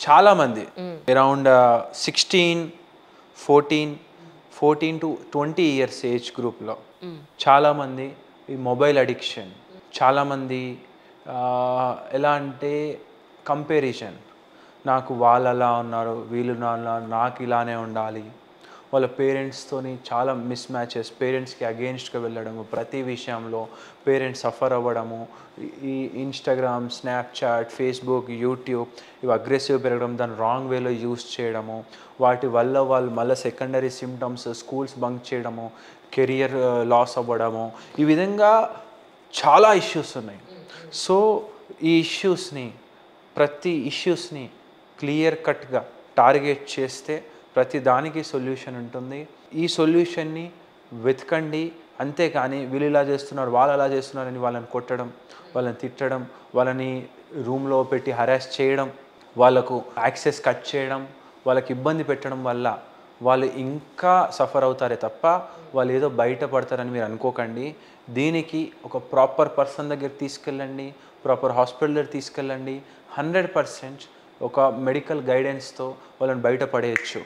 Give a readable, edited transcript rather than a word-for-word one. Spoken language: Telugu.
చాలామంది అరౌండ్ 16, 14 to 20 ఇయర్స్ ఏజ్ గ్రూప్లో చాలామంది ఈ మొబైల్ అడిక్షన్, చాలామంది ఎలా అంటే కంపారిజన్, నాకు వాళ్ళు అలా ఉన్నారు వీళ్ళు నాకు ఇలానే ఉండాలి, వాళ్ళ పేరెంట్స్తోని చాలా మిస్ మ్యాచెస్, పేరెంట్స్కి అగెయిన్స్ట్గా వెళ్ళడము, ప్రతి విషయంలో పేరెంట్స్ సఫర్ అవ్వడము, ఈ ఇన్స్టాగ్రామ్, స్నాప్చాట్, ఫేస్బుక్, యూట్యూబ్ ఇవి అగ్రెసివ్ పెరగడం, దాన్ని రాంగ్ వేలో యూస్ చేయడము, వాటి వల్ల వాళ్ళు మళ్ళీ సెకండరీ సిమ్టమ్స్, స్కూల్స్ బంక్ చేయడము, కెరియర్ లాస్ అవ్వడము, ఈ విధంగా చాలా ఇష్యూస్ ఉన్నాయి. సో ఈ ప్రతి ఇష్యూస్ని క్లియర్ కట్గా టార్గెట్ చేస్తే ప్రతి దానికి సొల్యూషన్ ఉంటుంది. ఈ సొల్యూషన్ని వెతకండి, అంతేకాని వీళ్ళు ఇలా చేస్తున్నారు వాళ్ళు అలా చేస్తున్నారని వాళ్ళని కొట్టడం, వాళ్ళని తిట్టడం, వాళ్ళని రూమ్లో పెట్టి హరాస్ చేయడం, వాళ్ళకు యాక్సెస్ కట్ చేయడం, వాళ్ళకి ఇబ్బంది పెట్టడం వల్ల వాళ్ళు ఇంకా సఫర్ అవుతారే తప్ప వాళ్ళు ఏదో బయటపడతారని మీరు అనుకోకండి. దీనికి ఒక ప్రాపర్ పర్సన్ దగ్గర తీసుకెళ్ళండి, ప్రాపర్ హాస్పిటల్ దగ్గర తీసుకెళ్ళండి. 100% ఒక మెడికల్ గైడెన్స్తో వాళ్ళని బయటపడేయచ్చు.